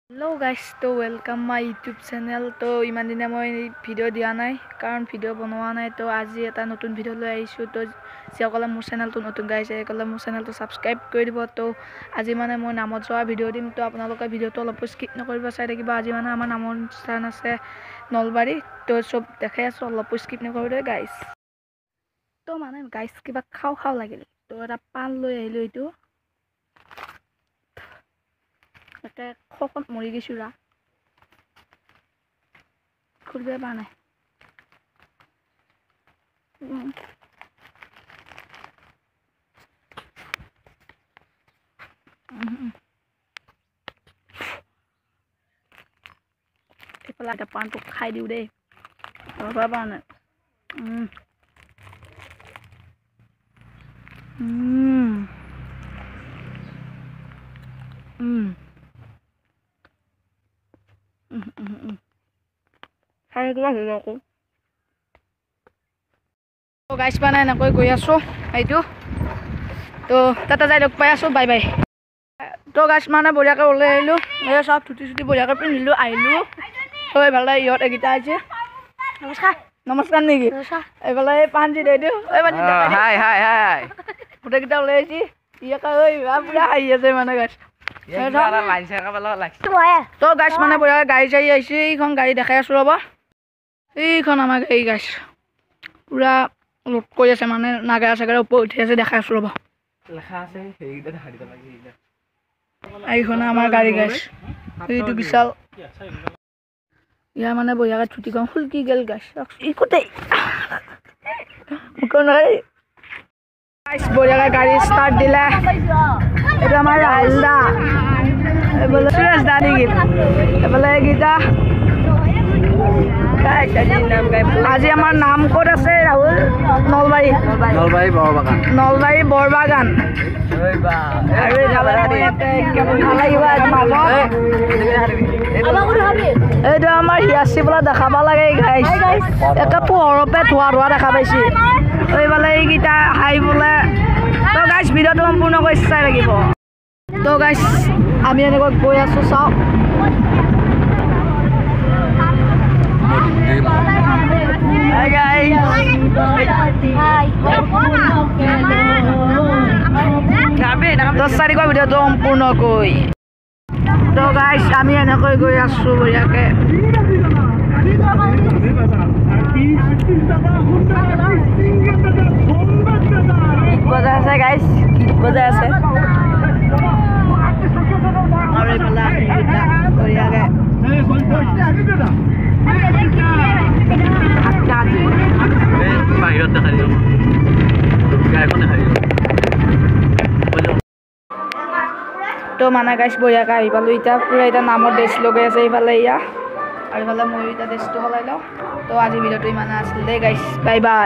Hello guys, to welcome my YouTube channel. To ইমান দিনে মই ভিডিও দিয়া নাই কাৰণ ভিডিও বনোৱা নাই। তো আজি এটা নতুন ভিডিও লৈ আহিছো। তো যিসকলে মোৰ চেনেলটো নতুন গাইছে সেইসকলে মোৰ চেনেলটো সাবস্ক্ৰাইব কৰি দিব। তো আজি মানে মই নামত যোৱা ভিডিও দিম। তো আপোনালোকে ভিডিওটো অলপ স্কিপ নকৰিব, চাই থাকিব। আজি মানে আমাৰ নামৰ স্থান আছে নলবাৰী। তো সব দেখাই আছো, অলপ স্কিপ নকৰিব গাইছ। তো মানে গাইছ কিবা খাও লাগিল। তো এটা পান লৈ আহিলো। এইটো একে খকত মৰি গৈছো ৰা খুলবে পা নাই। এইফালে এটা পানটো খাই দিওঁ দেই, ৰবা পা নাই। গাইছ মানে এনেকৈ গৈ আছো এইটো। তো তাতে যাই লগ পাই আছো, বাই বাই। তো গাইছ মানে বঢ়িয়াকৈ ওলাই আহিলো, এই চব ধুতি বঢ়িয়াকৈ পিন্ধিলো, আহিলো। তো এইফালে ইহঁত এইকেইটা আছে। নমস্কাৰ নেকি? এইফালে পাঞ্জি দিওঁ গোটেইকেইটা ওলাই আহিছি। পুৰা হাঁহি আছে মানে গাইছ। তো গাইছ মানে বঢ়িয়াকৈ গাড়ী চাড়ী আহিছে। এইখন গাড়ী দেখাই আছো ৰ'বা, এইখন আমাৰ গাড়ী গাইছ। পুৰা লোড কৰি আছে মানে নাগাৰা চাগাৰা ওপৰত উঠি আছে, দেখাই আছো ৰ'বা। এইখন আমাৰ গাড়ী গাইছ, এইটো বিশাল। ইয়াৰ মানে বঢ়িয়াকৈ ধুতিখন খুলকি গেল গাইছ। গোটেই বঢ়িয়াকৈ গাড়ী ষ্টাৰ্ট দিলে। এইটো আমাৰ ৰাহুল দা, এইফালে সুৰেশ দা নেকি? এইফালে এইকেইটা। আজি আমাৰ নাম ক'ত আছে ৰাহুল? নলবাৰী বৰবাগান। এইটো আমাৰ হিয়াচি বোলা দেখাব লাগে গাইছ। এটা পোহৰপে ধোৱা দেখা পাইছি। এইফালে এইকেইটা হাই বোলে। তো গাইছ ভিডিঅ'টো সম্পূৰ্ণকৈ চাই লাগিব। তো গাইছ আমি এনেকৈ গৈ আছো, চাওক। দহ তাৰিখৰ ভিডিঅ'টো সম্পূৰ্ণকৈ। তো গাইছ আমি এনেকৈ গৈ আছো বঢ়িয়াকে। গীত বজাই আছে গাইছ, গীত বজাই আছে। আৰু এইফালে বঢ়িয়াকে বাহিৰত দেখাই দিওঁ, গাড়ীখন দেখাই দিওঁ। তো মানে গাইছ বঢ়িয়াকৈ আহি পালোঁ এতিয়া। পুৰা এতিয়া নামৰ ড্ৰেছ লগাই আছে এইফালে ইয়া, আৰু এইফালে ময়ো এতিয়া ড্ৰেছটো সলাই লওঁ। তো আজি ভিডিঅ'টো ইমানে আছিল দেই গাইছ, বাই বাই।